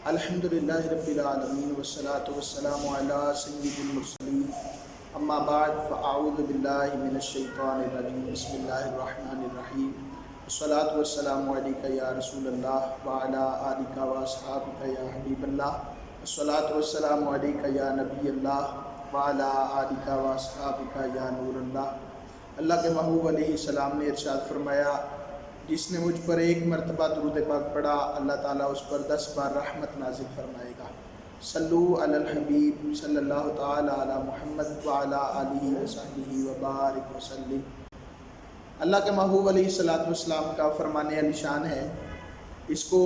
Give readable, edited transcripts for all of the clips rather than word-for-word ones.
الحمدللہ رب العالمین والصلاة والسلام علی سید المرسلین اما بعد فاعوذ باللہ من الشیطان الرجیم بسم اللہ الرحمن الرحیم والصلاة والسلام علیکہ یا رسول اللہ وعلی آلکہ واصحابکہ یا حبیب اللہ والصلاة والسلام علیکہ یا نبی اللہ وعلی آلکہ واصحابکہ یا نور اللہ۔ اللہ کے محبوب علیہ السلام نے ارشاد فرمایا، جس نے مجھ پر ایک مرتبہ درود پاک پڑھا اللہ تعالیٰ اس پر 10 بار رحمت نازل فرمائے گا۔ صلو علی الحبیب صلی اللہ تعالیٰ علی محمد وعلی آلہ وصحبہ وبارک وسلم۔ اللہ کے محبوب علیہ السلام کا فرمان علی شان ہے، اس کو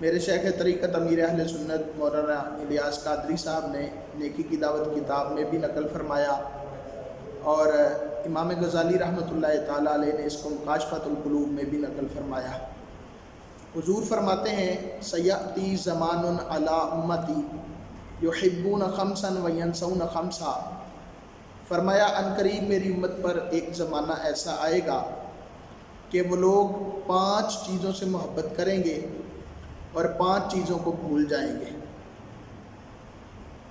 میرے شیخ طریقت امیر اہل سنت مولانا الیاس قادری صاحب نے نیکی کی دعوت کتاب میں بھی نقل فرمایا، اور امام غزالی رحمۃ اللہ تعالیٰ علیہ نے اس کو مکاشفۃ القلوب میں بھی نقل فرمایا۔ حضور فرماتے ہیں، سیأتی زمان علی امتی یحبون خمسا وینسون خمسا، فرمایا ان قریب میری امت پر ایک زمانہ ایسا آئے گا کہ وہ لوگ 5 چیزوں سے محبت کریں گے اور 5 چیزوں کو بھول جائیں گے۔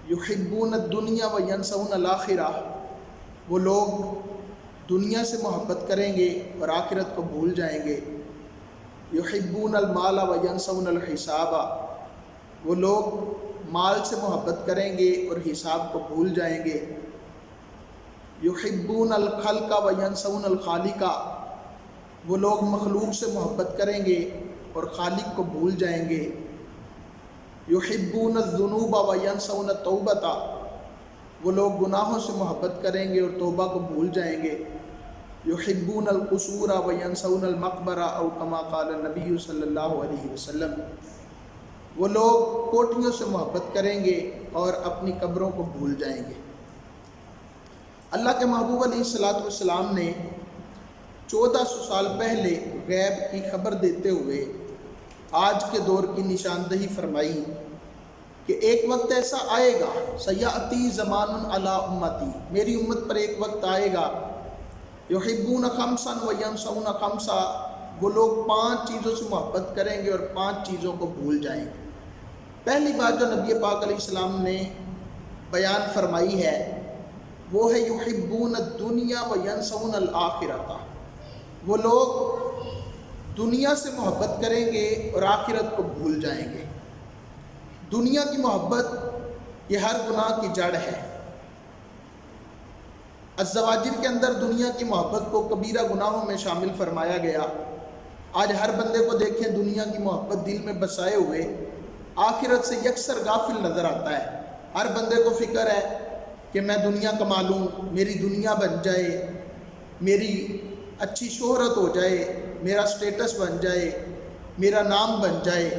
یحبون الدنیا وینسون الآخرہ، وہ لوگ دنیا سے محبت کریں گے اور آخرت کو بھول جائیں گے۔ یحبون المال وینسون الحساب، وہ لوگ مال سے محبت کریں گے اور حساب کو بھول جائیں گے۔ یحبون الخلق وینسون الخالق، وہ لوگ مخلوق سے محبت کریں گے اور خالق کو بھول جائیں گے۔ یحبون الذنوب وینسون التوبۃ، وہ لوگ گناہوں سے محبت کریں گے اور توبہ کو بھول جائیں گے۔ یحبون القصور وینسون المقبرہ او کما قال النبی صلی اللہ علیہ وسلم، وہ لوگ کوٹھیوں سے محبت کریں گے اور اپنی قبروں کو بھول جائیں گے۔ اللہ کے محبوب علیہ السلام نے 1400 سال پہلے غیب کی خبر دیتے ہوئے آج کے دور کی نشاندہی فرمائی کہ ایک وقت ایسا آئے گا، سیأتی زمان علی امتی، میری امت پر ایک وقت آئے گا، یحبون خمسا وینسون خمسا، وہ لوگ 5 چیزوں سے محبت کریں گے اور 5 چیزوں کو بھول جائیں گے۔ پہلی بات جو نبی پاک علیہ السلام نے بیان فرمائی ہے وہ ہے یحبون الدنیا وینسون الآخرۃ، وہ لوگ دنیا سے محبت کریں گے اور آخرت کو بھول جائیں گے۔ دنیا کی محبت یہ ہر گناہ کی جڑ ہے۔ الزواجر کے اندر دنیا کی محبت کو کبیرہ گناہوں میں شامل فرمایا گیا۔ آج ہر بندے کو دیکھیں دنیا کی محبت دل میں بسائے ہوئے آخرت سے یکسر غافل نظر آتا ہے۔ ہر بندے کو فکر ہے کہ میں دنیا کما لوں، میری دنیا بن جائے، میری اچھی شہرت ہو جائے، میرا سٹیٹس بن جائے، میرا نام بن جائے۔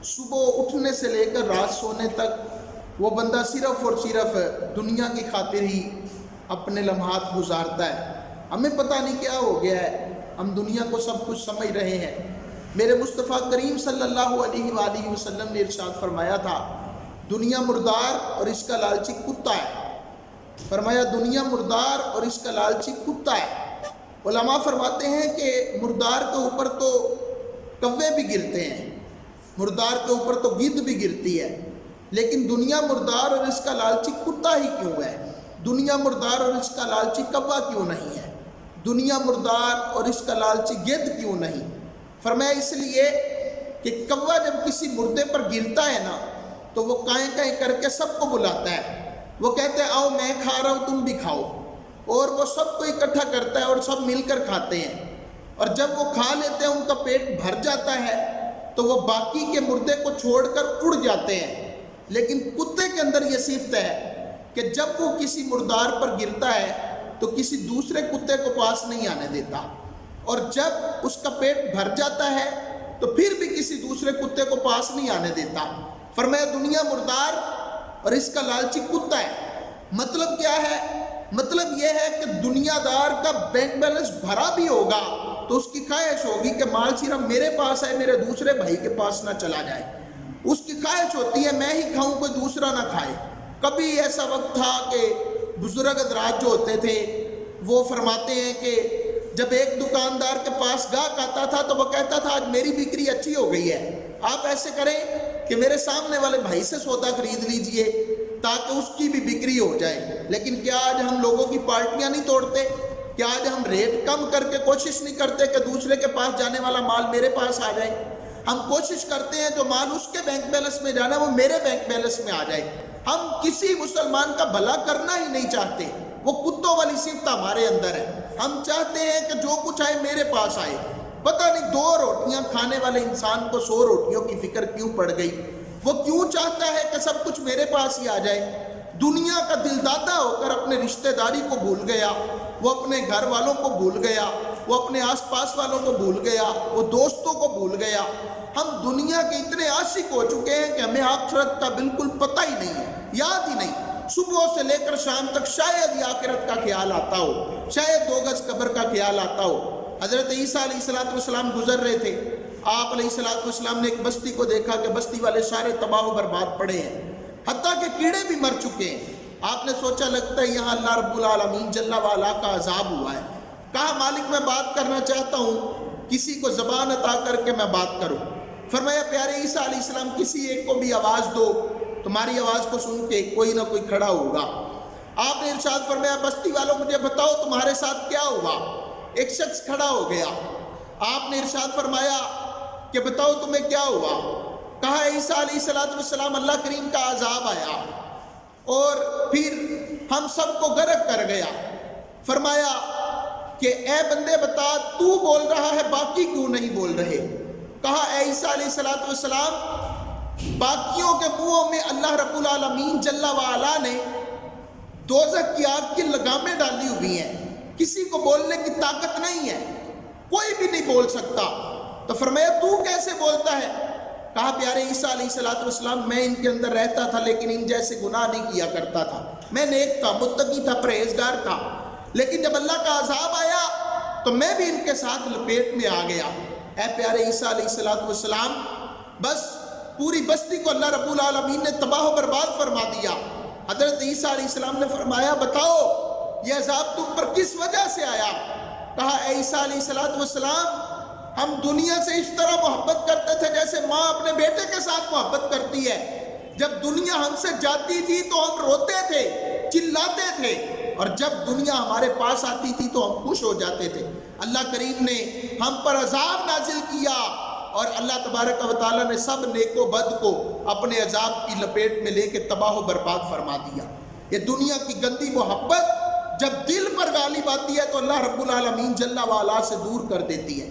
صبح اٹھنے سے لے کر رات سونے تک وہ بندہ صرف اور صرف دنیا کی خاطر ہی اپنے لمحات گزارتا ہے۔ ہمیں پتہ نہیں کیا ہو گیا ہے، ہم دنیا کو سب کچھ سمجھ رہے ہیں۔ میرے مصطفیٰ کریم صلی اللہ علیہ وآلہ وسلم نے ارشاد فرمایا تھا، دنیا مردار اور اس کا لالچی کتا ہے۔ فرمایا دنیا مردار اور اس کا لالچی کتا ہے۔ علماء فرماتے ہیں کہ مردار کے اوپر تو کوے بھی گرتے ہیں، مردار کے اوپر تو گدھ بھی گرتی ہے، لیکن دنیا مردار اور اس کا لالچی کتا ہی کیوں ہے؟ دنیا مردار اور اس کا لالچی کوا کیوں نہیں ہے؟ دنیا مردار اور اس کا لالچی گدھ کیوں نہیں؟ فرمایا اس لیے کہ کوا جب کسی مردے پر گرتا ہے نا تو وہ کائیں کائیں کر کے سب کو بلاتا ہے، وہ کہتے ہیں آؤ میں کھا رہا ہوں تم بھی کھاؤ، اور وہ سب کو اکٹھا کرتا ہے اور سب مل کر کھاتے ہیں، اور جب وہ کھا لیتے ہیں ان کا پیٹ بھر جاتا ہے تو وہ باقی کے مردے کو چھوڑ کر اڑ جاتے ہیں۔ لیکن کتے کے اندر یہ صفت ہے کہ جب وہ کسی مردار پر گرتا ہے تو کسی دوسرے کتے کو پاس نہیں آنے دیتا، اور جب اس کا پیٹ بھر جاتا ہے تو پھر بھی کسی دوسرے کتے کو پاس نہیں آنے دیتا۔ فرمایا دنیا مردار اور اس کا لالچی کتا ہے۔ مطلب کیا ہے؟ مطلب یہ ہے کہ دنیا دار کا بینک بیلنس بھرا بھی ہوگا تو اس کی خواہش ہوگی کہ مال صرف میرے پاس ہے، میرے دوسرے بھائی کے پاس نہ چلا جائے۔ اس کی خواہش ہوتی ہے میں ہی کھاؤں کوئی دوسرا نہ کھائے۔ کبھی ایسا وقت تھا کہ بزرگ حضرات جو ہوتے تھے وہ فرماتے ہیں کہ جب ایک دکاندار کے پاس گاہک آتا تھا تو وہ کہتا تھا آج میری بکری اچھی ہو گئی ہے، آپ ایسے کریں کہ میرے سامنے والے بھائی سے سودا خرید لیجئے تاکہ اس کی بھی بکری ہو جائے. لیکن کیا آج ہم لوگوں کی پارٹیاں نہیں توڑتے؟ کیا آج ہم ریٹ کم کر کے کوشش نہیں کرتے کہ دوسرے کے پاس جانے والا مال میرے پاس آ جائے؟ ہم کوشش کرتے ہیں جو مال اس کے بینک بیلنس میں جانا وہ میرے بینک بیلنس میں آ جائے. ہم کسی مسلمان کا بھلا کرنا ہی نہیں چاہتے. وہ کتوں والی صفت ہمارے اندر ہے. ہم چاہتے ہیں کہ جو کچھ آئے میرے پاس آئے. پتہ نہیں 2 روٹیاں کھانے والے انسان کو 100 روٹیوں کی فکر کیوں پڑ گئی؟ وہ کیوں چاہتا ہے کہ سب کچھ میرے پاس ہی آ جائے؟ دنیا کا دل دادا ہو کر اپنے رشتہ داری کو بھول گیا، وہ اپنے گھر والوں کو بھول گیا، وہ اپنے آس پاس والوں کو بھول گیا، وہ دوستوں کو بھول گیا. ہم دنیا کے اتنے عاشق ہو چکے ہیں کہ ہمیں آخرت کا بالکل پتہ ہی نہیں ہے، یاد ہی نہیں. صبح سے لے کر شام تک شاید یہ آخرت کا خیال آتا ہو، شاید 2 گز قبر کا خیال آتا ہو. حضرت عیسیٰ علیہ السلام گزر رہے تھے. آپ علیہ السلام نے ایک بستی کو دیکھا کہ بستی والے سارے تباہ و برباد پڑے ہیں، حتیٰ کہ کیڑے بھی مر چکے ہیں. آپ نے سوچا لگتا ہے یہاں اللہ رب العالمین جل وعلا کا عذاب ہوا ہے. کہا مالک میں بات کرنا چاہتا ہوں، کسی کو زبان عطا کر کے میں بات کروں. فرمایا پیارے عیسیٰ علیہ السلام کسی ایک کو بھی آواز دو، تمہاری آواز کو سن کے کوئی نہ کوئی کھڑا ہوگا. آپ نے ارشاد فرمایا بستی والوں مجھے بتاؤ تمہارے ساتھ کیا ہوا؟ ایک شخص کھڑا ہو گیا. آپ نے ارشاد فرمایا کہ بتاؤ تمہیں کیا ہوا؟ کہا عیسیٰ علیہ السلام اللہ کریم کا عذاب آیا اور پھر ہم سب کو غرق کر گیا. فرمایا کہ اے بندے بتا تو بول رہا ہے باقی کیوں نہیں بول رہے؟ کہا اے عیسیٰ علیہ السلام باقیوں کے منہوں میں اللہ رب العالمین جل وعلا نے دوزخ کی آگ کی لگامیں ڈالی ہوئی ہیں، کسی کو بولنے کی طاقت نہیں ہے، کوئی بھی نہیں بول سکتا. تو فرمایا تو کیسے بولتا ہے؟ کہا پیارے عیسیٰ علیہ السلام میں ان کے اندر رہتا تھا لیکن ان جیسے گناہ نہیں کیا کرتا تھا، میں نیک تھا، متقی تھا، پرہیزگار تھا. لیکن جب اللہ کا عذاب آیا تو میں بھی ان کے ساتھ لپیٹ میں آ گیا. اے پیارے عیسیٰ علیہ السلام بس پوری بستی کو اللہ رب العالمین نے تباہ و برباد فرما دیا. حضرت عیسیٰ علیہ السلام نے فرمایا بتاؤ یہ عذاب تم پر کس وجہ سے آیا؟ کہا اے عیسیٰ علیہ السلام ہم دنیا سے اس طرح محبت کرتے تھے جیسے ماں اپنے بیٹے کے ساتھ محبت کرتی ہے. جب دنیا ہم سے جاتی تھی تو ہم روتے تھے، چلاتے تھے، اور جب دنیا ہمارے پاس آتی تھی تو ہم خوش ہو جاتے تھے. اللہ کریم نے ہم پر عذاب نازل کیا اور اللہ تبارک و تعالیٰ نے سب نیک و بد کو اپنے عذاب کی لپیٹ میں لے کے تباہ و برباد فرما دیا. یہ دنیا کی گندی محبت جب دل پر غالب آتی ہے تو اللہ رب العالمین جل وعلا سے دور کر دیتی ہے.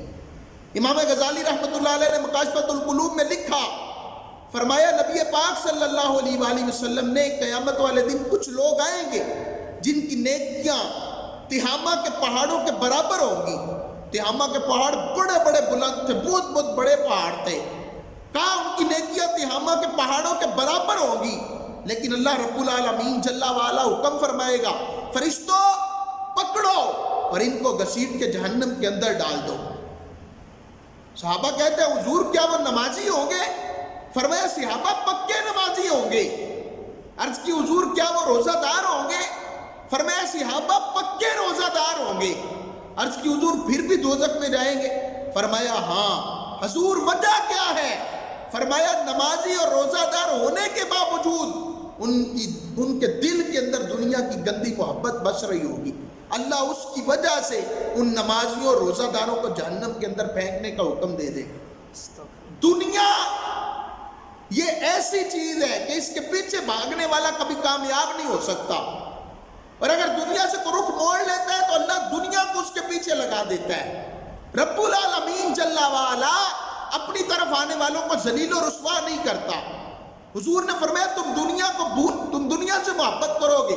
امام غزالی رحمۃ اللہ علیہ نے مکاشفۃ القلوب میں لکھا، فرمایا نبی پاک صلی اللہ علیہ وآلہ وسلم نے قیامت والے دن کچھ لوگ آئیں گے جن کی نیکیاں تہامہ کے پہاڑوں کے برابر ہوں گی. تہامہ کے پہاڑ بڑے بڑے بلند تھے، بہت بہت بڑے پہاڑ تھے. کہا ان کی نیکیاں تہامہ کے پہاڑوں کے برابر ہوں گی، لیکن اللہ رب العالمین جل وعلا حکم فرمائے گا فرشتوں پکڑو اور ان کو گھسیٹ کے جہنم کے اندر ڈال دو. صحابہ کہتے ہیں حضور کیا وہ نمازی ہوں گے؟ فرمایا صحابہ پکے نمازی ہوں گے. عرض کی حضور کیا وہ روزہ دار ہوں گے؟ فرمایا صحابہ پکے روزہ دار ہوں گے. عرض کی حضور پھر بھی دوزخ میں جائیں گے؟ فرمایا ہاں. حضور وجہ کیا ہے؟ فرمایا نمازی اور روزہ دار ہونے کے باوجود ان کے دل کے اندر دنیا کی گندی محبت بس رہی ہوگی. اللہ اس کی وجہ سے ان نمازیوں اور روزہ داروں کو جہنم کے اندر پھینکنے کا حکم دے دے. دنیا یہ ایسی چیز ہے کہ اس کے پیچھے بھاگنے والا کبھی کامیاب نہیں ہو سکتا، اور اگر دنیا سے کوئی رخ موڑ لیتا ہے تو اللہ دنیا کو اس کے پیچھے لگا دیتا ہے. رب العالمین جل وعلا اپنی طرف آنے والوں کو ذلیل و رسوا نہیں کرتا. حضور نے فرمایا تم دنیا سے محبت کرو گے،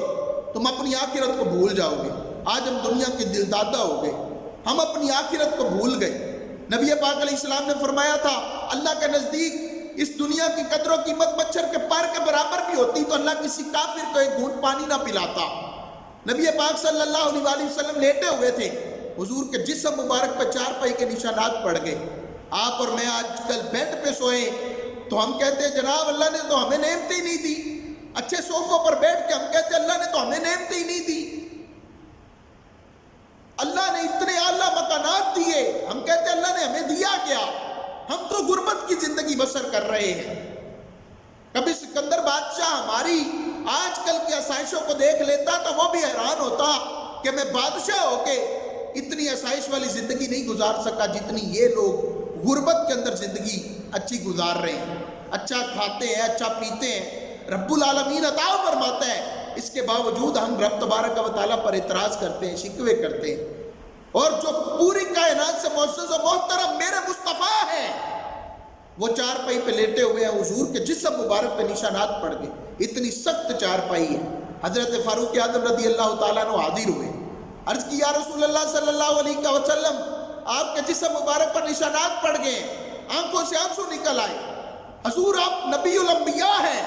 تم اپنی آخرت کو بھول جاؤ گے. آج ہم دنیا کے دل دادا ہو گئے، ہم اپنی آخرت کو بھول گئے. نبی پاک علیہ السلام نے فرمایا تھا اللہ کے نزدیک اس دنیا کی قدر و قیمت مچھر کے پر کے برابر بھی ہوتی تو اللہ کسی کافر کو ایک گھونٹ پانی نہ پلاتا. نبی پاک صلی اللہ علیہ وسلم لیٹے ہوئے تھے، حضور کے جسم مبارک پہ 4 پائی کے نشانات پڑ گئے. آپ اور میں آج کل بیڈ پہ سوئیں تو ہم کہتے ہیں جناب اللہ نے تو ہمیں نعمتیں نہیں دی. اچھے صوفوں پر بیٹھ کے ہم کہتے ہیں اللہ نے تو ہمیں نعمتیں نہیں دی. اللہ نے اتنے اعلیٰ مکانات دیے، ہم کہتے ہیں اللہ نے ہمیں دیا کیا. ہم تو غربت کی زندگی بسر کر رہے ہیں۔ کبھی سکندر بادشاہ ہماری آج کل کی آسائشوں کو دیکھ لیتا تو وہ بھی حیران ہوتا کہ میں بادشاہ ہو کے اتنی آسائش والی زندگی نہیں گزار سکا جتنی یہ لوگ غربت کے اندر زندگی اچھی گزار رہے ہیں، اچھا کھاتے ہیں، اچھا پیتے ہیں، رب العالمین عطا فرماتا ہے، اس کے باوجود ہم رب تبارک و تعالیٰ پر اعتراض کرتے ہیں، شکوے کرتے ہیں۔ اور جو پوری کائنات سے معزز و محترم میرے مصطفیٰ ہیں، وہ چارپائی پہ لیٹے ہوئے ہیں، حضور کے جسم مبارک پہ نشانات پڑ گئے، اتنی سخت چارپائی ہے۔ حضرت فاروق اعظم رضی اللہ تعالیٰ عنہ حاضر ہوئے، عرض کی یا رسول اللہ صلی اللہ علیہ وسلم، آپ کے جسم مبارک پر نشانات پڑ گئے، آنکھوں سے آنسو نکل آئے، حضور آپ نبی الانبیاء ہیں،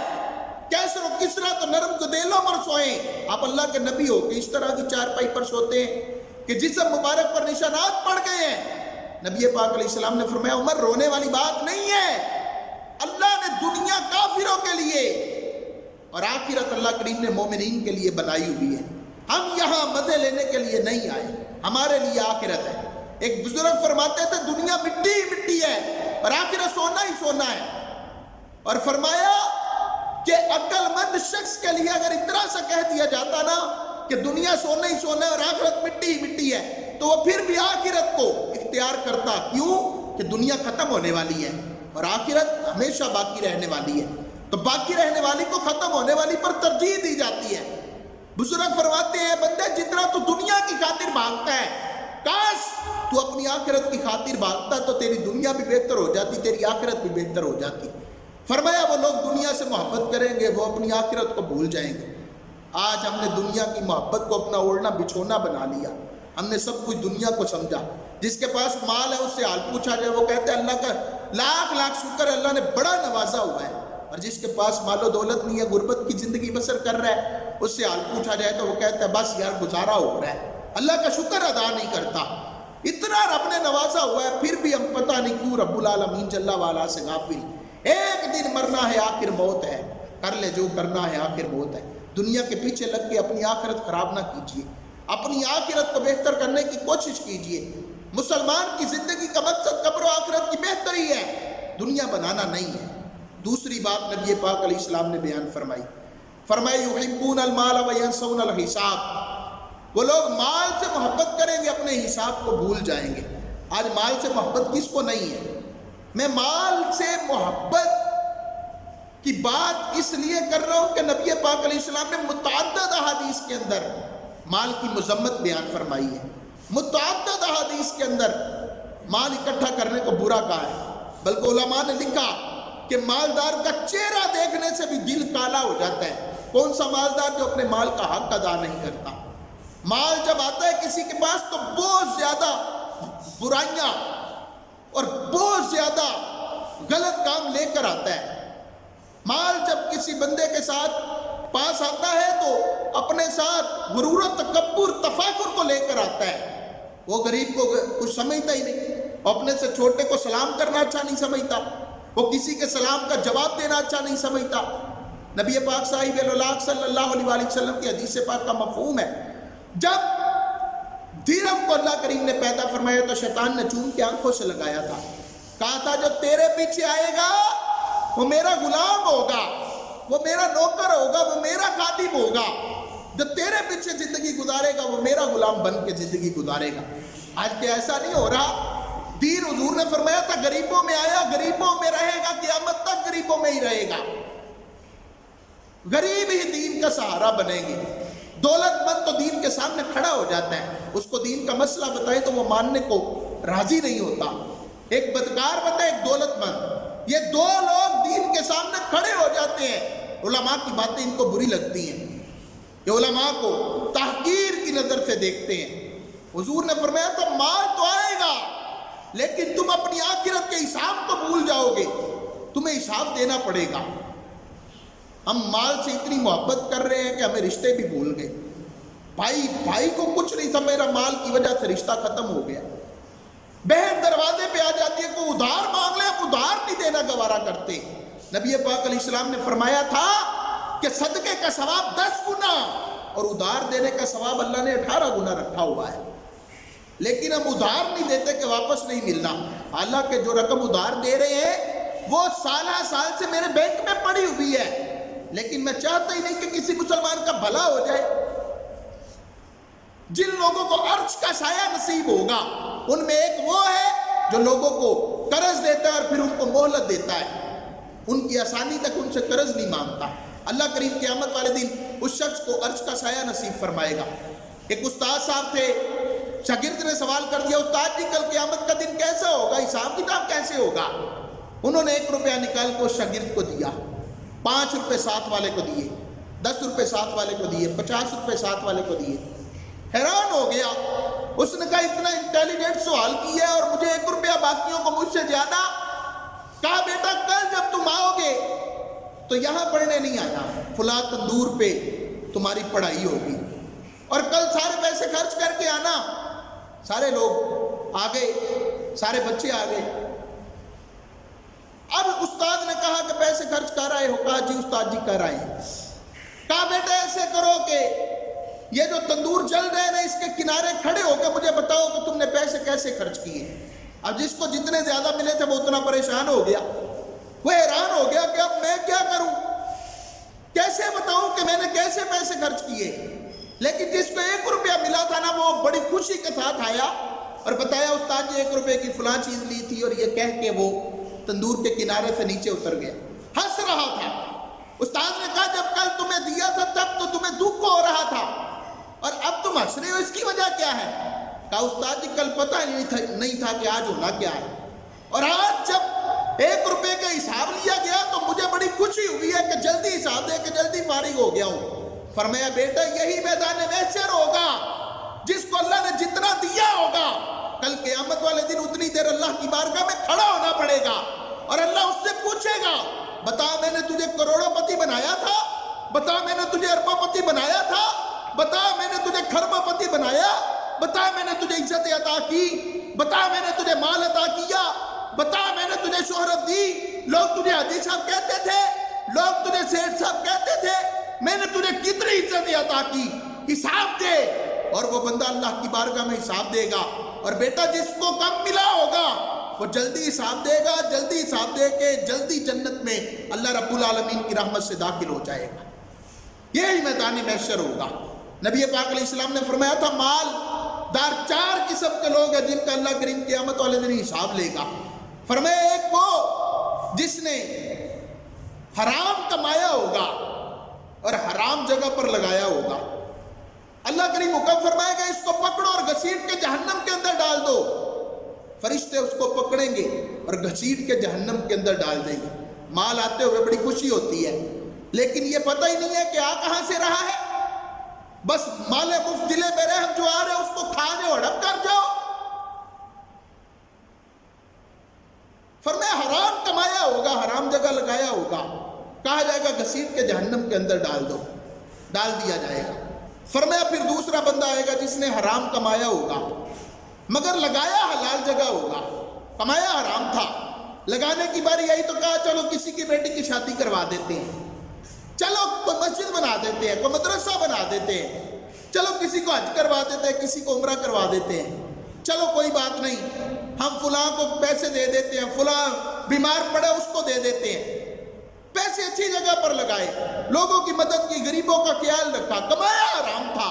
کیسر و کسرا تو نرم گدیلوں پر سوئیں، آپ اللہ کے نبی ہو کہ اس طرح کی چارپائی پر سوتے ہیں کہ جسم مبارک پر نشانات پڑ گئے ہیں؟ نبی پاک علیہ السلام نے فرمایا عمر رونے والی بات نہیں ہے، اللہ نے دنیا کافروں کے لیے اور آخرت اللہ کریم نے مومنین کے لیے بنائی ہوئی ہے، ہم یہاں مزے لینے کے لیے نہیں آئے، ہمارے لیے آخرت ہے۔ ایک بزرگ فرماتے تھے دنیا مٹی ہی مٹی ہے اور آخرت سونا ہی سونا ہے، اور فرمایا کہ عقل مند شخص کے لیے اگر اتنا سا کہہ دیا جاتا نا کہ دنیا سونا ہی سونا ہے اور آخرت مٹی ہی مٹی ہے تو وہ پھر بھی آخرت کو اختیار کرتا، کیوں کہ دنیا ختم ہونے والی ہے اور آخرت ہمیشہ باقی رہنے والی ہے، تو باقی رہنے والی کو ختم ہونے والی پر ترجیح دی جاتی ہے۔ بزرگ فرماتے ہیں بندے جتنا تو دنیا کی خاطر بھاگتا ہے، کاش تو اپنی آخرت کی خاطر بھاگتا تو تیری دنیا بھی بہتر ہو جاتی، تیری آخرت بھی بہتر ہو جاتی۔ فرمایا وہ لوگ دنیا سے محبت کریں گے، وہ اپنی آخرت کو بھول جائیں گے۔ آج ہم نے دنیا کی محبت کو اپنا اوڑھنا بچھونا بنا لیا، ہم نے سب کچھ دنیا کو سمجھا۔ جس کے پاس مال ہے اس سے حال پوچھا جائے وہ کہتے ہیں اللہ کا لاکھ لاکھ شکر ہے، اللہ نے بڑا نوازا ہوا ہے، اور جس کے پاس مال و دولت نہیں ہے، غربت کی زندگی بسر کر رہا ہے، اس سے حال پوچھا جائے تو وہ کہتا ہے بس یار گزارا ہو رہا ہے، اللہ کا شکر ادا نہیں کرتا۔ اتنا رب نے نوازا ہوا ہے پھر بھی ہم پتہ نہیں کیوں رب العالمین جل وعلا سے غافل۔ ایک دن مرنا ہے، آخر موت ہے، کر لے جو کرنا ہے، آخر موت ہے۔ دنیا کے پیچھے لگ کے اپنی آخرت خراب نہ کیجیے، اپنی آخرت کو بہتر کرنے کی کوشش کیجیے۔ مسلمان کی زندگی کا مقصد قبر و آخرت کی بہتری ہے، دنیا بنانا نہیں ہے۔ دوسری بات نبی پاک علیہ السلام نے بیان فرمائی، فرمایا یحبون المال وینسون الحساب، وہ لوگ مال سے محبت کریں گے اپنے حساب کو بھول جائیں گے۔ آج مال سے محبت کس کو نہیں ہے؟ میں مال سے محبت کی بات اس لیے کر رہا ہوں کہ نبی پاک علیہ السلام نے متعدد احادیث کے اندر مال کی مذمت بیان فرمائی ہے، متعدد احادیث کے اندر مال اکٹھا کرنے کو برا کہا ہے، بلکہ علماء نے لکھا کہ مالدار کا چہرہ دیکھنے سے بھی دل کالا ہو جاتا ہے۔ کون سا مالدار جو اپنے مال کا حق ادا نہیں کرتا؟ مال جب آتا ہے کسی کے پاس تو بہت زیادہ برائیاں اور بہت زیادہ غلط کام لے کر آتا ہے۔ مال جب کسی بندے کے ساتھ پاس آتا ہے تو اپنے ساتھ غرور و تکبر تفاخر کو لے کر آتا ہے، وہ غریب کو کچھ سمجھتا ہی نہیں، اپنے سے چھوٹے کو سلام کرنا اچھا نہیں سمجھتا، وہ کسی کے سلام کا جواب دینا اچھا نہیں سمجھتا۔ نبی پاک صاحب اللہ صلی اللہ علیہ وسلم کی حدیث پاک کا مفہوم ہے، جب درہم کو اللہ کریم نے پیدا فرمایا تو شیطان نے چوم کے آنکھوں سے لگایا تھا، کہا تھا جو تیرے پیچھے آئے گا وہ میرا غلام ہوگا، وہ میرا نوکر ہوگا، وہ میرا خادم ہوگا، جو تیرے پیچھے زندگی گزارے گا وہ میرا غلام بن کے زندگی گزارے گا۔ آج کیا ایسا نہیں ہو رہا؟ دین حضور نے فرمایا تھا غریبوں میں آیا غریبوں میں رہے گا، قیامت تک غریبوں میں ہی رہے گا، غریب ہی دین کا سہارا بنے گے۔ دولت مند تو دین کے سامنے کھڑا ہو جاتا ہے، اس کو دین کا مسئلہ بتائے تو وہ ماننے کو راضی نہیں ہوتا۔ ایک بدکار بندہ، ایک دولت مند، یہ دو لوگ دین کے سامنے کھڑے ہو جاتے ہیں، علماء کی باتیں ان کو بری لگتی ہیں، یہ علماء کو تحقیر کی نظر سے دیکھتے ہیں۔ حضور نے فرمایا تھا مال تو آئے گا لیکن تم اپنی آخرت کے حساب کو بھول جاؤ گے، تمہیں حساب دینا پڑے گا۔ ہم مال سے اتنی محبت کر رہے ہیں کہ ہمیں رشتے بھی بھول گئے، بھائی کو کچھ نہیں تھا، میرا مال کی وجہ سے رشتہ ختم ہو گیا۔ بہن دروازے پہ آ جاتی ہے، کوئی ادھار مانگ لے، ہم ادھار نہیں دینا گوارا کرتے۔ نبی پاک علیہ السلام نے فرمایا تھا کہ صدقے کا ثواب 10 گنا اور ادھار دینے کا ثواب اللہ نے 18 گنا رکھا ہوا ہے۔ لیکن ہم ادھار نہیں دیتے کہ واپس نہیں ملنا. حالانکہ جو رقم ادھار دے رہے ہیں وہ سالہ سال سے میرے بینک میں پڑی ہوئی ہے، لیکن میں چاہتا ہی نہیں کہ کسی مسلمان کا بھلا ہو جائے. جن لوگوں کو عرش کا سایہ نصیب ہوگا ان میں ایک وہ ہے جو لوگوں کو قرض دیتا ہے اور پھر ان کو مہلت دیتا ہے، ان کی آسانی تک ان سے قرض نہیں مانگتا. اللہ کریم قیامت والے دن اس شخص کو عرش کا سایہ نصیب فرمائے گا. ایک استاد صاحب تھے، شاگرد نے سوال کر دیا، استاد جی کل قیامت کا دن کیسا ہوگا، حساب کتاب کیسے ہوگا؟ انہوں نے 1 روپیہ نکال کے اس شاگرد کو دیا، 5 روپے ساتھ والے کو دیے، 10 روپے ساتھ والے کو دیے، 50 روپے ساتھ والے کو دیے. حیران ہو گیا. اس نے کہا اتنا انٹیلیجنٹ سوال کیا ہے اور مجھے 1 روپیہ باقیوں کو مجھ سے زیادہ. کہا بیٹا کل جب تم آؤ گے تو یہاں پڑھنے نہیں آنا، فلاں تندور پہ تمہاری پڑھائی ہوگی، اور کل سارے پیسے خرچ کر کے آنا. سارے لوگ آ گئے، سارے بچے آ گئے. اب استاد نے کہا کہ پیسے خرچ کر رہے ہو؟ کہا جی استاد جی کر رہے ہیں. کہا بیٹا ایسے کرو کہ یہ جو تندور جل رہے ہیں نا اس کے کنارے کھڑے ہو کے مجھے بتاؤ کہ تم نے پیسے کیسے خرچ کیے. اب جس کو جتنے زیادہ ملے تھے وہ اتنا پریشان ہو گیا، وہ حیران ہو گیا کہ اب میں کیا کروں، کیسے بتاؤں کہ میں نے کیسے پیسے خرچ کیے. لیکن جس کو 1 روپیہ ملا تھا نا وہ بڑی خوشی کے ساتھ آیا اور بتایا استاد جی 1 روپے کی فلاں چیز لی تھی، اور یہ کہہ کے وہ تندور کے کنارے سے نیچے اتر گیا، ہنس رہا تھا. استاد نے کہا جب کل تمہیں دیا تھا تب تو تمہیں دکھ ہو رہا تھا اور اب تم ہنس رہے ہو، اس کی وجہ کیا ہے؟ کہا استاد جی کل پتہ نہیں تھا کہ آج ہونا کیا ہے، اور آج جب 1 روپے کا حساب لیا گیا تو مجھے بڑی خوشی ہوئی ہے کہ جلدی حساب دے کے جلدی فارغ ہو گیا ہوں. فرمایا بیٹا یہی میدان محشر ہوگا، جس کو اللہ نے جتنا دیا ہوگا کل قیامت والے دن اتنی دیر اللہ کی بارگاہ میں کھڑا ہونا پڑے گا اور اللہ اس سے پوچھے گا بتا میں نے تجھے کروڑوں پتی بنایا تھا، بتا میں نے تجھے اربوں پتی بنایا تھا، بتا میں نے تجھے کھربوں پتی بنایا، بتا میں نے تجھے عزت عطا کی، بتا میں نے تجھے مال عطا کیا، بتا میں نے تجھے شہرت دی، لوگ تجھے حاجی صاحب کہتے تھے، لوگ تجھے سیٹھ صاحب کہتے تھے، میں نے تجھے کتنی عزت عطا کی، حساب دے. اور وہ بندہ اللہ کی بارگاہ میں حساب دے گا. اور بیٹا جس کو کم ملا ہوگا وہ جلدی حساب دے گا، جلدی حساب دے کے جلدی جنت میں اللہ رب العالمین کی رحمت سے داخل ہو جائے گا. یہی میدان محشر ہوگا. نبی پاک علیہ السلام نے فرمایا تھا مال دار 4 قسم کے لوگ ہیں جن کا اللہ کریم قیامت والے دن حساب لے گا. فرمایا ایک وہ جس نے حرام کمایا ہوگا اور حرام جگہ پر لگایا ہوگا. اللہ کریم حکم فرمائے گا اس کو پکڑو اور گھسیٹ کے جہنم کے اندر ڈال دو. فرشتے اس کو پکڑیں گے اور گھسیٹ کے جہنم کے اندر ڈال دیں گے. مال آتے ہوئے بڑی خوشی ہوتی ہے لیکن یہ پتہ ہی نہیں ہے کہ آ کہاں سے رہا ہے. بس مال مفت دلے بے رحم جو آ رہے اس کو کھا جاؤ، ہڑپ کر جاؤ. فرمایا حرام کمایا ہوگا، حرام جگہ لگایا ہوگا، کہا جائے گا گھسیٹ کے جہنم کے اندر ڈال دو، ڈال دیا جائے گا. فرمایا پھر دوسرا بندہ آئے گا جس نے حرام کمایا ہوگا مگر لگایا حلال جگہ ہوگا. کمایا حرام تھا، لگانے کی باری آئی تو کہا چلو کسی کی بیٹی کی شادی کروا دیتے ہیں، چلو کوئی مسجد بنا دیتے ہیں، کوئی مدرسہ بنا دیتے ہیں، چلو کسی کو حج کروا دیتے ہیں، کسی کو عمرہ کروا دیتے ہیں، چلو کوئی بات نہیں ہم فلاں کو پیسے دے دیتے ہیں، فلاں بیمار پڑے اس کو دے دیتے ہیں. پیسے اچھی جگہ پر لگائے، لوگوں کی مدد کی، غریبوں کا خیال رکھا. کمایا حرام تھا،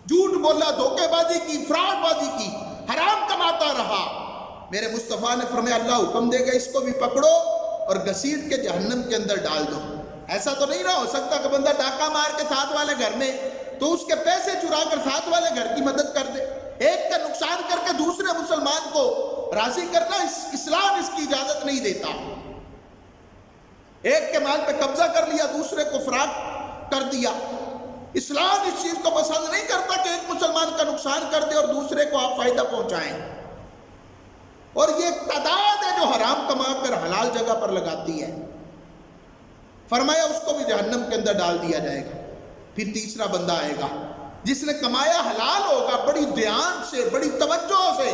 جھوٹ بولا، دھوکے بازی کی، فراڈ بازی کی، حرام کماتا رہا. میرے مصطفیٰ نے فرمایا اللہ حکم دے گا اس کو بھی پکڑو اور گھسیٹ کے جہنم کے اندر ڈال دو. ایسا تو نہیں رہا ہو سکتا کہ بندہ ڈاکہ مار کے ساتھ والے گھر میں تو اس کے پیسے چرا کر ساتھ والے گھر کی مدد کر دے. ایک کا نقصان کر کے دوسرے مسلمان کو راضی کرنا اسلام اس کی اجازت نہیں دیتا. ایک کے مال پہ قبضہ کر لیا، دوسرے کو فراغ کر دیا. اسلام اس چیز کو پسند نہیں کرتا کہ ایک مسلمان کا نقصان کر دے اور دوسرے کو آپ فائدہ پہنچائیں. اور یہ ایک تعداد ہے جو حرام کما کر حلال جگہ پر لگاتی ہے. فرمایا اس کو بھی جہنم کے اندر ڈال دیا جائے گا. پھر تیسرا بندہ آئے گا جس نے کمایا حلال ہوگا، بڑی دھیان سے، بڑی توجہ سے،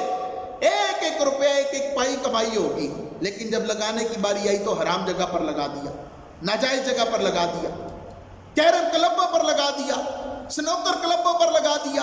1-1 روپیہ 1-1 پائی کمائی ہوگی، لیکن جب لگانے کی باری آئی تو حرام جگہ پر لگا دیا، ناجائز جگہ پر لگا دیا، کیرم کلبوں پر لگا دیا، سنوکر کلبوں پر لگا دیا،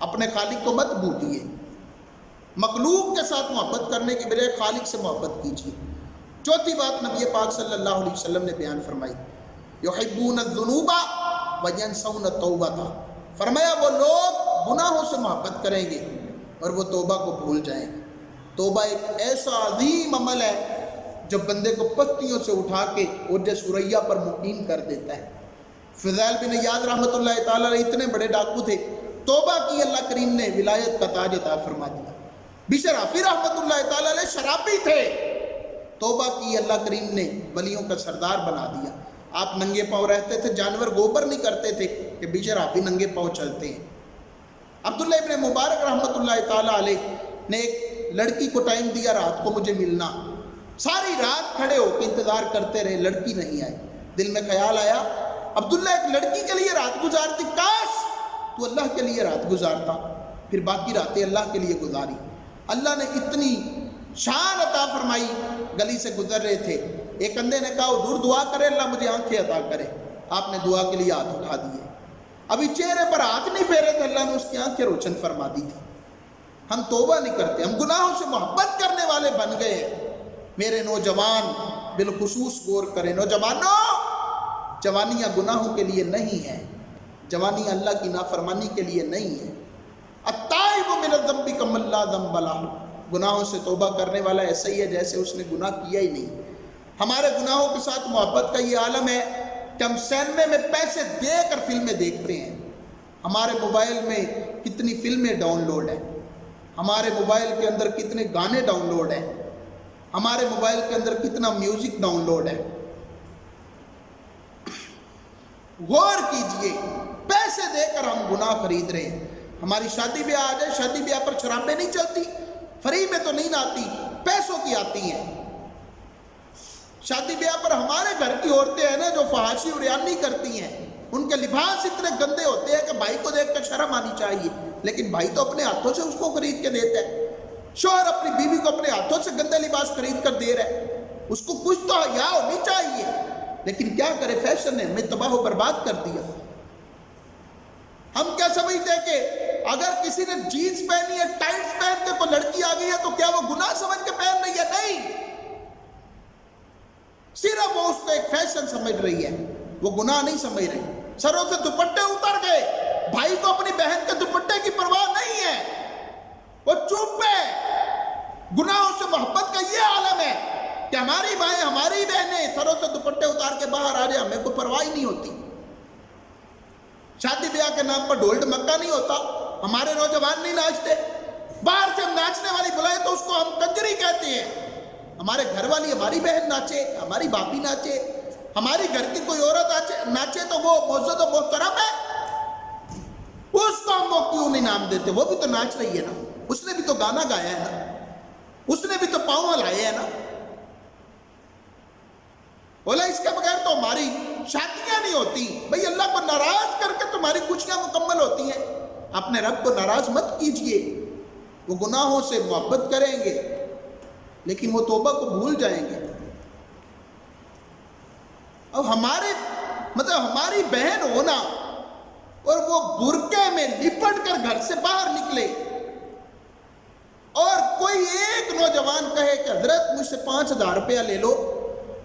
اپنے خالق کو مت بھولیے، مخلوق کے ساتھ محبت کرنے کی بجائے خالق سے محبت کیجیے۔ چوتھی بات نبی پاک صلی اللہ علیہ وسلم نے بیان فرمائی، یحبون الذنوب وینسون التوبۃ، فرمایا وہ لوگ گناہوں سے محبت کریں گے اور وہ توبہ کو بھول جائیں گے۔ توبہ ایک ایسا عظیم عمل ہے جو بندے کو پستیوں سے اٹھا کے عرج ثریا پر مقیم کر دیتا ہے۔ فضیل بن یاد رحمۃ اللہ تعالیٰ علیہ اتنے بڑے ڈاکو تھے، توبہ کی اللہ کریم نے ولایت کا تاج عطا فرما دیا۔ بشر حفیظ رحمۃ اللہ تعالیٰ علیہ شرابی تھے، توبہ کی اللہ کریم نے ولیوں کا سردار بنا دیا۔ آپ ننگے پاؤں رہتے تھے، جانور گوبر نہیں کرتے تھے کہ بشر حفیظ ننگے پاؤں چلتے ہیں۔ عبداللہ ابن مبارک رحمۃ اللہ تعالیٰ علیہ نے ایک لڑکی کو ٹائم دیا، رات کو مجھے ملنا۔ ساری رات کھڑے ہو کے انتظار کرتے رہے، لڑکی نہیں آئی۔ دل میں خیال آیا عبداللہ ایک لڑکی کے لیے رات گزارتی، کاش تو اللہ کے لیے رات گزارتا۔ پھر باقی راتیں اللہ کے لیے گزاری۔ اللہ نے اتنی شان عطا فرمائی، گلی سے گزر رہے تھے، ایک اندھے نے کہا حضور دعا کرے اللہ مجھے آنکھیں عطا کرے۔ آپ نے دعا کے لیے ہاتھ اٹھا دیے، ابھی چہرے پر ہاتھ نہیں پھیرے تھے، اللہ نے اس کی آنکھیں روشن فرما دی تھی۔ ہم توبہ نہیں کرتے، ہم گناہوں سے محبت کرنے والے بن گئے۔ میرے نوجوان بالخصوص غور کریں، نوجوانوں، جوانیاں گناہوں کے لیے نہیں ہیں، جوانی اللہ کی نافرمانی کے لیے نہیں ہے۔ التائب من الذنب کمن لا ذنب لہ، گناہوں سے توبہ کرنے والا ایسا ہی ہے جیسے اس نے گناہ کیا ہی نہیں۔ ہمارے گناہوں کے ساتھ محبت کا یہ عالم ہے کہ ہم سینمے میں پیسے دے کر فلمیں دیکھتے ہیں۔ ہمارے موبائل میں کتنی فلمیں ڈاؤن لوڈ ہیں، ہمارے موبائل کے اندر کتنے گانے ڈاؤن لوڈ ہیں، ہمارے موبائل کے اندر کتنا میوزک ڈاؤن لوڈ ہے۔ غور کیجئے، پیسے دے کر ہم گناہ خرید رہے ہیں۔ ہماری شادی بیاہ آ جائے، شادی بیاہ پر شرابیں نہیں چلتی، فری میں تو نہیں آتی، پیسوں کی آتی ہیں۔ شادی بیاہ پر ہمارے گھر کی عورتیں ہیں نا جو فحاشی اور ریانی کرتی ہیں، ان کے لباس اتنے گندے ہوتے ہیں کہ بھائی کو دیکھ کر شرم آنی چاہیے، لیکن بھائی تو اپنے ہاتھوں سے اس کو خرید کے دیتا ہے۔ شوہر اپنی بیوی کو اپنے ہاتھوں سے گندے لباس خرید کر دے رہا ہے، اس کو کچھ تو حیا ہونی چاہیے، لیکن کیا کرے، فیشن نے ہمیں تباہ و برباد کر دیا۔ ہم کیا سمجھتے ہیں کہ اگر کسی نے جینز پہنی ہے، ٹائٹس پہن کے کوئی لڑکی آ گئی ہے تو کیا وہ گناہ سمجھ کے پہن رہی ہے؟ نہیں، صرف وہ اس کو ایک فیشن سمجھ رہی ہے، وہ گناہ نہیں سمجھ رہی۔ سروں سے دوپٹے اتر گئے، بھائی کو اپنی بہن کے دوپٹے کی پرواہ نہیں ہے، وہ چپ ہے۔ گناہوں سے محبت کا یہ عالم ہے کہ ہماری بھائیں ہماری بہنیں سروں سے دوپٹے اتار کے باہر آ جائے، ہمیں کوئی پرواہ ہی نہیں ہوتی۔ شادی بیاہ کے نام پر ڈھول ڈمکا نہیں ہوتا، ہمارے نوجوان نہیں ناچتے، باہر سے ہم ناچنے والی بلائیں تو اس کو ہم کنجری کہتے ہیں۔ ہمارے گھر والی ہماری بہن ناچے، ہماری باپی ناچے، ہماری گھر کی کوئی عورت ناچے تو وہ معزز و محترم ہے، اس کو ہم وہ کیوں نہیں نام دیتے؟ وہ بھی تو ناچ رہی ہے نا، اس نے بھی تو گانا گایا ہے نا، اس نے بھی تو پاؤں ہلائے ہیں نا۔ بولا اس کے بغیر تو ہماری شادیاں نہیں ہوتی۔ بھئی اللہ کو ناراض کر کے تمہاری خوشیاں مکمل ہوتی ہیں، اپنے رب کو ناراض مت کیجئے۔ وہ گناہوں سے محبت کریں گے لیکن وہ توبہ کو بھول جائیں گے۔ اب ہماری بہن ہونا اور وہ برقعے میں لپٹ کر گھر سے باہر نکلے اور کوئی ایک نوجوان کہے کہ حضرت مجھ سے 5,000 روپیہ لے لو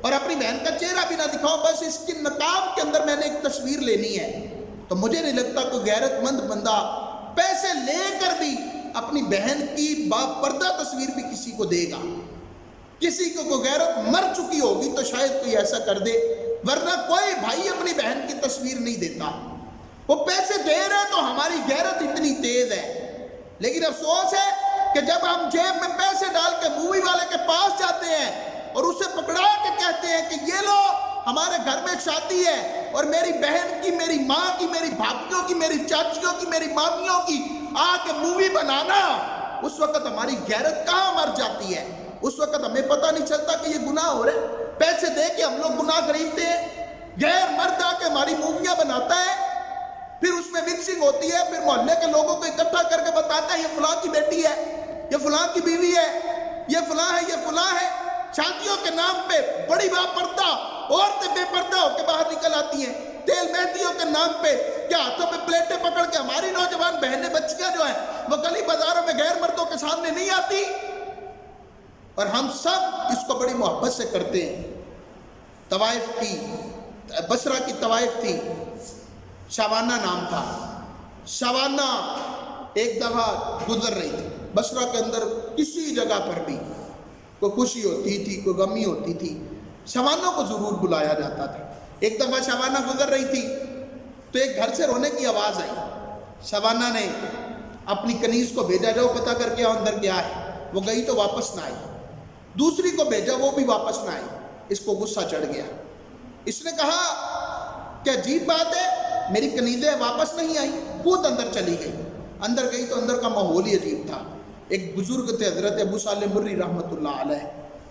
اور اپنی بہن کا چہرہ بھی نہ دکھاؤ، بس اس کی نقاب کے اندر میں نے ایک تصویر لینی ہے، تو مجھے نہیں لگتا کوئی غیرت مند بندہ پیسے لے کر بھی اپنی بہن کی باپردہ تصویر بھی کسی کو دے گا۔ کسی کو کوئی غیرت مر چکی ہوگی تو شاید کوئی ایسا کر دے، ورنہ کوئی بھائی اپنی بہن کی تصویر نہیں دیتا۔ وہ پیسے دے رہے تو ہماری غیرت اتنی تیز ہے، لیکن افسوس ہے کہ جب ہم جیب میں پیسے ڈال کے مووی والے کے پاس جاتے ہیں اور اسے پکڑا کے کہتے ہیں کہ یہ لو ہمارے گھر میں شادی ہے اور میری بہن کی، میری ماں کی، میری بھابھیوں کی، میری چاچیوں کی، میری مامیوں کی آ کے مووی بنانا، اس وقت ہماری غیرت کہاں مر جاتی ہے؟ اس وقت ہمیں پتہ نہیں چلتا کہ یہ گناہ ہو رہے۔ پیسے دے کے ہم لوگ گناہ خریدتے ہیں، غیر مرد آ کے ہماری موویاں بناتا ہے، پھر اس میں مکسنگ ہوتی ہے، پھر محلے کے لوگوں کو اکٹھا کر کے بتاتا ہے یہ فلاں کی بیٹی ہے، یہ فلاں کی بیوی ہے، یہ فلاں ہے، یہ فلاں ہے۔ شادیوں کے نام پہ بڑی با پردہ عورتیں بے پردہ ہو کے باہر نکل آتی ہیں، تیل مہندیوں کے نام پہ کہ ہاتھوں میں پلیٹیں پکڑ کے ہماری نوجوان بہنیں بچیاں جو ہیں وہ گلی بازاروں میں غیر مردوں کے سامنے نہیں آتی، اور ہم سب اس کو بڑی محبت سے کرتے ہیں۔ طوائف کی، بصرہ کی طوائف تھی، شوانہ نام تھا۔ شوانہ ایک دفعہ گزر رہی تھی بصرہ کے اندر، کسی جگہ پر بھی کوئی خوشی ہوتی تھی، کوئی غمی ہوتی تھی، شوانہ کو ضرور بلایا جاتا تھا۔ ایک دفعہ شوانہ گزر رہی تھی تو ایک گھر سے رونے کی آواز آئی۔ شوانہ نے اپنی کنیز کو بھیجا، جاؤ پتہ کر کے اندر کیا ہے۔ وہ گئی تو واپس نہ آئی۔ دوسری کو بھیجا، وہ بھی واپس نہ آئی۔ اس کو غصہ چڑھ گیا۔ اس نے کہا کہ عجیب بات ہے، میری کنیزیں واپس نہیں آئی، خود اندر چلی گئی۔ اندر گئی تو اندر کا ماحول ہی عجیب تھا۔ ایک بزرگ تھے حضرت ابو صالح مری رحمۃ اللہ علیہ،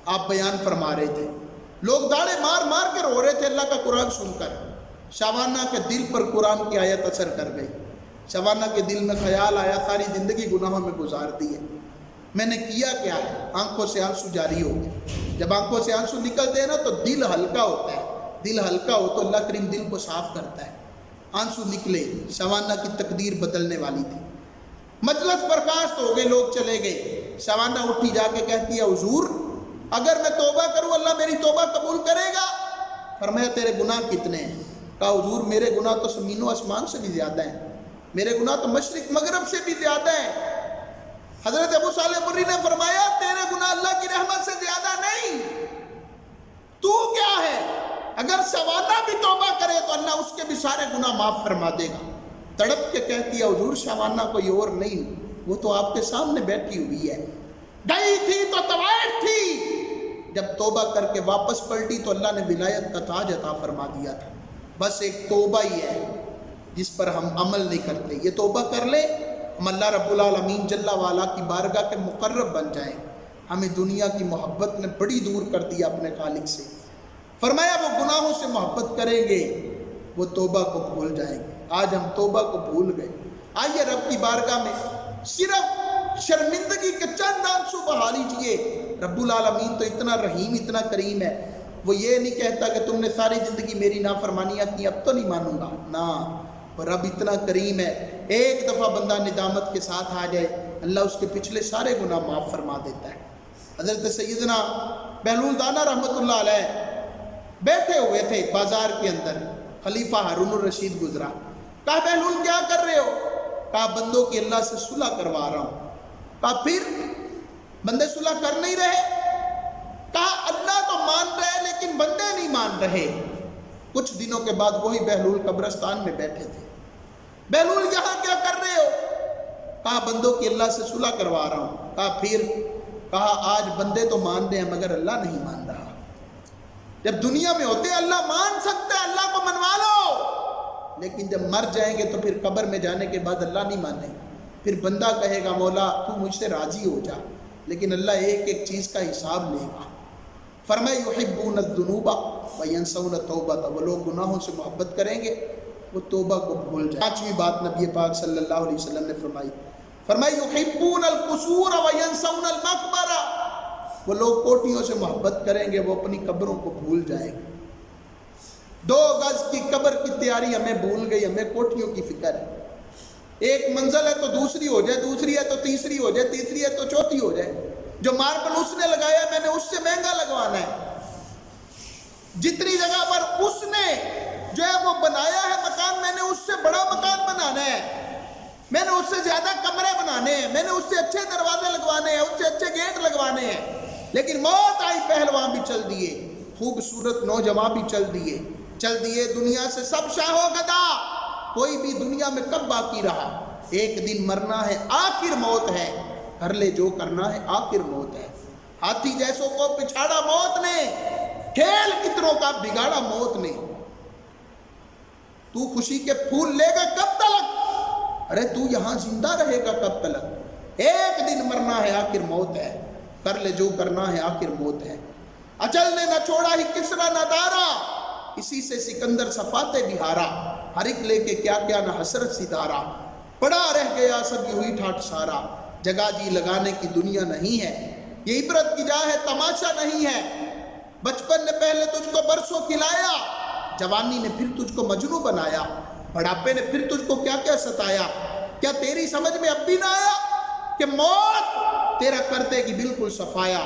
آپ بیان فرما رہے تھے، لوگ داڑے مار مار کے رو رہے تھے اللہ کا قرآن سن کر۔ شوانہ کے دل پر قرآن کی آیت اثر کر گئی۔ شوانہ کے دل میں خیال آیا، ساری زندگی گناہوں میں گزار دی ہے، میں نے کیا کیا ہے؟ آنکھوں سے آنسو جاری ہو گئے۔ جب آنکھوں سے آنسو نکلتے ہیں نا تو دل ہلکا ہوتا ہے، دل ہلکا ہو تو اللہ کریم دل کو صاف کرتا ہے۔ آنسو نکلے، شوانہ کی تقدیر بدلنے والی تھی۔ مجلس برخاست ہو گئے، لوگ چلے گئے۔ شوانہ اٹھی جا کے کہتی ہے، حضور اگر میں توبہ کروں اللہ میری توبہ قبول کرے گا؟ فرمایا تیرے گناہ کتنے ہیں؟ کہا حضور میرے گناہ تو زمین و آسمان سے بھی زیادہ ہیں، میرے گناہ تو مشرق مغرب سے بھی زیادہ ہیں۔ حضرت ابو صالح مری نے فرمایا تیرے گناہ اللہ کی رحمت سے زیادہ نہیں، تو کیا ہے؟ اگر شوانہ بھی توبہ کرے تو اللہ اس کے بھی سارے گناہ معاف فرما دے گا۔ تڑپ کے کہتی ہے، حضور شوانہ کوئی اور نہیں، وہ تو آپ کے سامنے بیٹھی ہوئی ہے، گئی تھی تو طوائف تھی، جب توبہ کر کے واپس پلٹی تو اللہ نے ولایت کا تاج عطا فرما دیا تھا۔ بس ایک توبہ ہی ہے جس پر ہم عمل نہیں کرتے۔ یہ توبہ کر لے، ہم اللہ رب العالمین جل وعلا کی بارگاہ کے مقرب بن جائیں۔ ہمیں دنیا کی محبت نے بڑی دور کر دیا اپنے خالق سے۔ فرمایا وہ گناہوں سے محبت کریں گے، وہ توبہ کو بھول جائیں گے۔ آج ہم توبہ کو بھول گئے۔ آئیے رب کی بارگاہ میں صرف شرمندگی کے چند آنسو بہا لیجیے۔ رب العالمین تو اتنا رحیم، اتنا کریم ہے، وہ یہ نہیں کہتا کہ تم نے ساری زندگی میری نافرمانیاں کی اب تو نہیں مانوں گا، نہ، رب اتنا کریم ہے، ایک دفعہ بندہ ندامت کے ساتھ آ جائے اللہ اس کے پچھلے سارے گناہ معاف فرما دیتا ہے۔ حضرت سیدنا بہلول دانا رحمۃ اللہ علیہ بیٹھے ہوئے تھے بازار کے اندر، خلیفہ ہارون الرشید گزرا۔ کہا بہلول کیا کر رہے ہو؟ کہا بندوں کی اللہ سے صلح کروا رہا ہوں۔ کہا پھر بندے صلح کر نہیں رہے؟ کہا اللہ تو مان رہے لیکن بندے نہیں مان رہے۔ کچھ دنوں کے بعد وہی بہلول قبرستان میں بیٹھے تھے۔ بہلول یہاں کیا کر رہے ہو؟ کہا بندوں کی اللہ سے صلح کروا رہا ہوں۔ کہا پھر؟ کہا آج بندے تو مان رہے ہیں مگر اللہ نہیں مان رہا۔ جب دنیا میں ہوتے اللہ مان سکتا ہے، اللہ کو منوا لو، لیکن جب مر جائیں گے تو پھر قبر میں جانے کے بعد اللہ نہیں مانے گا۔ پھر بندہ کہے گا مولا تو مجھ سے راضی ہو جا، لیکن اللہ ایک ایک چیز کا حساب لے گا۔ فرمائے یحبون الذنوب وینسون التوبۃ، وہ لوگ گناہوں سے محبت کریں گے، وہ توبہ کو بھول جائیں۔ پانچویں بات نبی پاک صلی اللہ علیہ وسلم نے فرمائی یحبون القصور وینسون المقبرہ، وہ لوگ کوٹھیوں سے محبت کریں گے، وہ اپنی قبروں کو بھول جائیں گے۔ 2 گز کی قبر کی تیاری ہمیں بھول گئی، ہمیں کوٹھیوں کی فکر ہے۔ ایک منزل ہے تو دوسری ہو جائے، دوسری ہے تو تیسری ہو جائے، تیسری ہے تو چوتھی ہو جائے۔ جو ماربل اس نے لگایا میں نے اس سے مہنگا لگوانا ہے۔ جتنی جگہ پر اس نے جو ہے وہ بنایا ہے مکان، میں نے اس سے بڑا مکان بنانا ہے، میں نے اس سے زیادہ کمرے بنانے ہیں، میں نے اس سے اچھے دروازے لگوانے ہیں، اس سے اچھے گیٹ لگوانے ہیں۔ لیکن موت آئی، پہلوان بھی چل دیے، خوبصورت نوجوان بھی چل دیے دنیا سے سب شاہ و گدا، کوئی بھی دنیا میں کب باقی رہا؟ ایک دن مرنا ہے، آخر موت ہے، کر لے جو کرنا ہے، آخر موت ہے۔ ہاتھی جیسوں کو پچھاڑا موت نے، کھیل کتنوں کا بگاڑا موت نے۔ تو خوشی کے پھول لے گا کب تلک؟ ارے تو یہاں زندہ رہے گا کب تلک؟ ایک دن مرنا ہے، آخر موت ہے، کر لے جو کرنا ہے، آخر موت ہے۔ اجل نے نہ چھوڑا ہی کسرا نہ دارا، اسی سے سکندر صفاتے بہارا، ہر ایک لے کے کیا کیا نہ حسرت ستارہ، پڑا رہ گیا سب یہ ہوئی ٹھاٹ سارا، جگہ جی لگانے کی دنیا نہیں ہے، یہ عبرت کی جا ہے تماشا نہیں ہے۔ بچپن نے پہلے تجھ کو برسوں کھلایا، جوانی نے پھر تجھ کو مجنوں بنایا، بڑھاپے نے پھر تجھ کو کیا کیا ستایا؟ کیا تیری سمجھ میں اب بھی نہ آیا کہ موت تیرا کرتے کی بالکل صفایا؟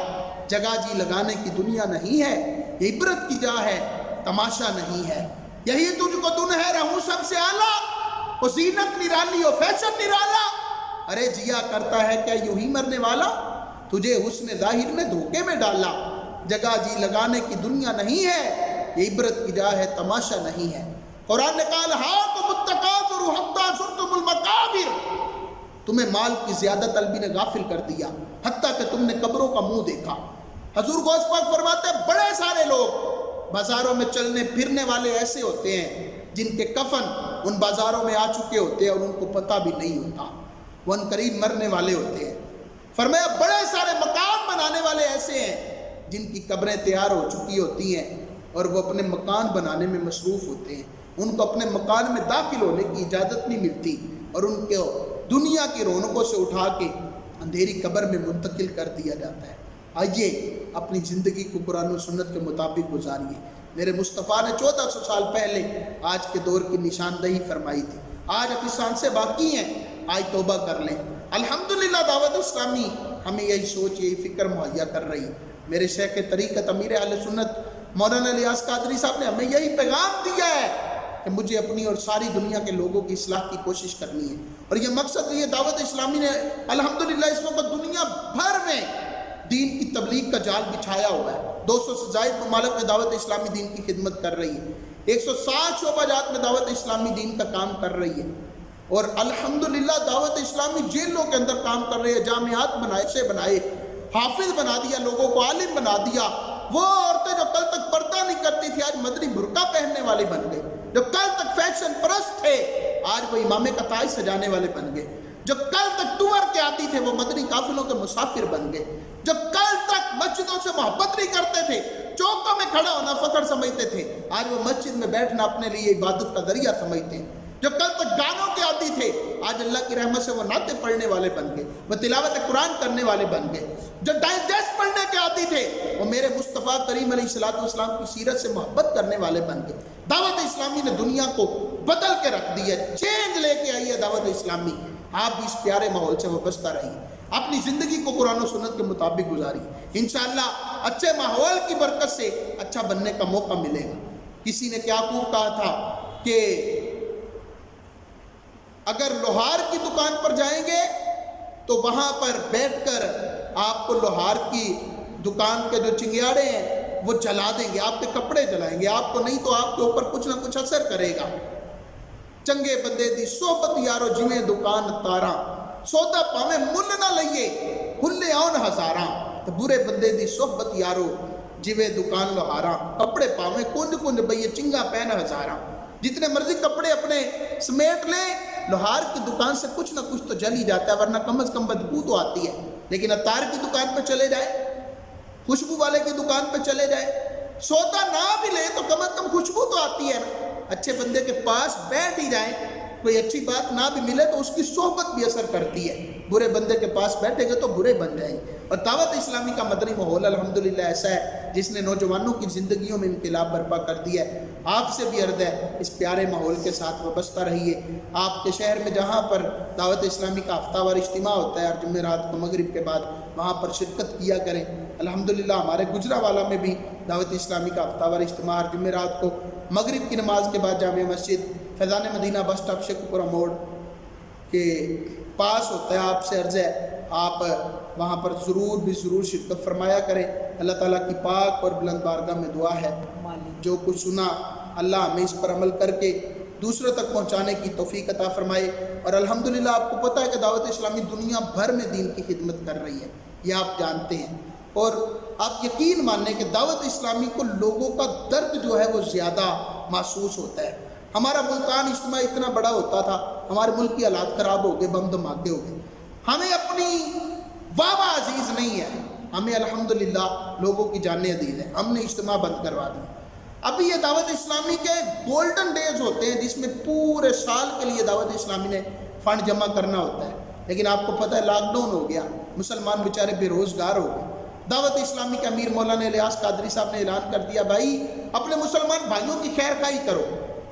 جگہ جی لگانے کی دنیا نہیں ہے، یہ عبرت کی جا ہے، تماشا نہیں ہے۔ یہی تجھ کو دن ہے رہوں سب سے اعلیٰ، وہ زینت نرالی ہو فیشن نرالا۔ ارے جیا کرتا ہے کیا یوں ہی مرنے والا، تجھے حسن ظاہر نے دھوکے میں ڈالا۔ جگہ جی لگانے کی دنیا نہیں ہے، یہ عبرت کی جا ہے، تماشا نہیں ہے۔ قرآن نے کہا الہاکم التکاثر حتی زرتم المقابر، تمہیں مال کی زیادہ طلبی نے غافل کر دیا حتیٰ کہ تم نے قبروں کا منہ دیکھا۔ حضور غوث پاک فرماتے ہیں بڑے سارے لوگ بازاروں میں چلنے پھرنے والے ایسے ہوتے ہیں جن کے کفن ان بازاروں میں آ چکے ہوتے ہیں اور ان کو پتہ بھی نہیں ہوتا، وہ ان قریب مرنے والے ہوتے ہیں۔ فرمایا بڑے سارے مکان بنانے والے ایسے ہیں جن کی قبریں تیار ہو چکی ہوتی ہیں اور وہ اپنے مکان بنانے میں مصروف ہوتے ہیں، ان کو اپنے مکان میں داخل ہونے کی اجازت نہیں ملتی اور ان کو دنیا کی رونقوں سے اٹھا کے اندھیری قبر میں منتقل کر دیا جاتا ہے۔ آئیے اپنی زندگی کو قرآن و سنت کے مطابق گزاریے۔ میرے مصطفیٰ نے 1400 سال پہلے آج کے دور کی نشاندہی فرمائی تھی، آج اب اس سے باقی ہیں، آج توبہ کر لیں۔ الحمدللہ دعوت اسلامی ہمیں یہی سوچ یہی فکر مہیا کر رہی ہے۔ میرے شیخ طریقت امیر اہل سنت مولانا الیاس قادری صاحب نے ہمیں یہی پیغام دیا ہے کہ مجھے اپنی اور ساری دنیا کے لوگوں کی اصلاح کی کوشش کرنی ہے، اور یہ مقصد یہ دعوت اسلامی نے الحمدللہ اس وقت دنیا بھر میں دین کی تبلیغ کا جال بچھایا ہوا ہے۔ 200 سے زائد ممالک میں دعوت اسلامی دین کی خدمت کر رہی ہے، 160 شعبہ جات میں دعوت اسلامی دین کا کام کر رہی ہے، اور الحمدللہ دعوت اسلامی جیلوں کے اندر کام کر رہی ہے، جامعات بنائے، حافظ بنا دیا، لوگوں کو عالم بنا دیا۔ وہ عورتیں جو کل تک پردہ نہیں کرتی تھی آج مدنی برقع پہننے والے بن گئے، جو کل تک فیشن پرست تھے آج وہ امام کا تاج سجانے والے بن گئے، جو کل تک ٹور کے آتی تھے وہ مدنی قافلوں کے مسافر بن گئے، جو کل تک مسجدوں سے محبت نہیں کرتے تھے، چوکوں میں کھڑا ہونا فخر سمجھتے تھے، آج وہ مسجد میں بیٹھنا اپنے لیے عبادت کا ذریعہ سمجھتے ہیں، جو کل تک گانوں کے عادی تھے آج اللہ کی رحمت سے وہ نعتیں پڑھنے والے بن گئے، وہ تلاوت قرآن کرنے والے بن گئے، جو ڈائجسٹ پڑھنے کے عادی تھے وہ میرے مصطفیٰ کریم علیہ السلام کی سیرت سے محبت کرنے والے بن گئے۔ دعوت اسلامی نے دنیا کو بدل کے رکھ دی ہے، چینج لے کے آئی ہے دعوت اسلامی۔ آپ بھی اس پیارے ماحول سے وابستہ رہیے، اپنی زندگی کو قرآن و سنت کے مطابق گزاری، انشاءاللہ اچھے ماحول کی برکت سے اچھا بننے کا موقع ملے گا۔ کسی نے کیا خوب کہا تھا کہ اگر لوہار کی دکان پر جائیں گے تو وہاں پر بیٹھ کر آپ کو لوہار کی دکان کے جو چنگیاڑے ہیں وہ جلا دیں گے، آپ کے کپڑے جلائیں گے، آپ کو نہیں تو آپ کے اوپر کچھ نہ کچھ اثر کرے گا۔ چنگے بندے دی صحبت یارو جویں دکان تاراں، سودا پاویں مل نہ لئیے ہلے آن ہزاراں، تو برے بندے دی صحبت یارو جویں دکان لوہاراں، کپڑے پاویں کنج کنج بھئی چنگا پہن ہزاراں۔ جتنے مرضی کپڑے اپنے سمیٹ لیں، لوہار کی دکان سے کچھ نہ کچھ تو جل ہی جاتا ہے، ورنہ کم از کم بدبو تو آتی ہے۔ لیکن عطار کی دکان پہ چلے جائے، خوشبو والے کی دکان پہ چلے جائے، سودا نہ بھی لے تو کم از کم خوشبو تو آتی ہے نا۔ اچھے بندے کے پاس بیٹھ ہی جائیں، کوئی اچھی بات نہ بھی ملے تو اس کی صحبت بھی اثر کرتی ہے، برے بندے کے پاس بیٹھے گے تو برے بن جائیں گے۔ اور دعوت اسلامی کا مدنی ماحول الحمدللہ ایسا ہے جس نے نوجوانوں کی زندگیوں میں انقلاب برپا کر دیا ہے۔ آپ سے بھی عرض ہے اس پیارے ماحول کے ساتھ وابستہ رہیے۔ آپ کے شہر میں جہاں پر دعوت اسلامی کا ہفتہ وار اجتماع ہوتا ہے اور جمعرات کو مغرب کے بعد وہاں پر شرکت کیا کریں۔ الحمدللہ ہمارے گجرانوالہ میں بھی دعوت اسلامی کا ہفتہ وار اجتماع اور جمعرات کو مغرب کی نماز کے بعد جامع مسجد فیضان مدینہ بس اسٹاپ شیخ پورہ موڑ کے پاس ہوتا ہے۔ آپ سے عرض ہے آپ وہاں پر ضرور شرکت فرمایا کریں۔ اللہ تعالیٰ کی پاک اور بلند بارگاہ میں دعا ہے جو کچھ سنا اللہ ہمیں اس پر عمل کر کے دوسروں تک پہنچانے کی توفیق عطا فرمائے۔ اور الحمدللہ آپ کو پتہ ہے کہ دعوت اسلامی دنیا بھر میں دین کی خدمت کر رہی ہے، یہ آپ جانتے ہیں، اور آپ یقین مانیں کہ دعوت اسلامی کو لوگوں کا درد جو ہے وہ زیادہ محسوس ہوتا ہے۔ ہمارا ملتان اجتماع اتنا بڑا ہوتا تھا، ہمارے ملک کی حالات خراب ہو گئے، بم دھماکے ہو گئے، ہمیں اپنی واہ عزیز نہیں ہے، ہمیں الحمدللہ لوگوں کی جانیں عزیز ہیں، ہم نے اجتماع بند کروا دیا۔ ابھی یہ دعوت اسلامی کے گولڈن ڈیز ہوتے ہیں جس میں پورے سال کے لیے دعوت اسلامی نے فنڈ جمع کرنا ہوتا ہے، لیکن آپ کو پتہ ہے لاک ڈاؤن ہو گیا، مسلمان بیچارے بے روزگار ہو گئے۔ دعوت اسلامی کے امیر مولانا الیاس قادری صاحب نے اعلان کر دیا، بھائی اپنے مسلمان بھائیوں کی خیر خواہی کرو،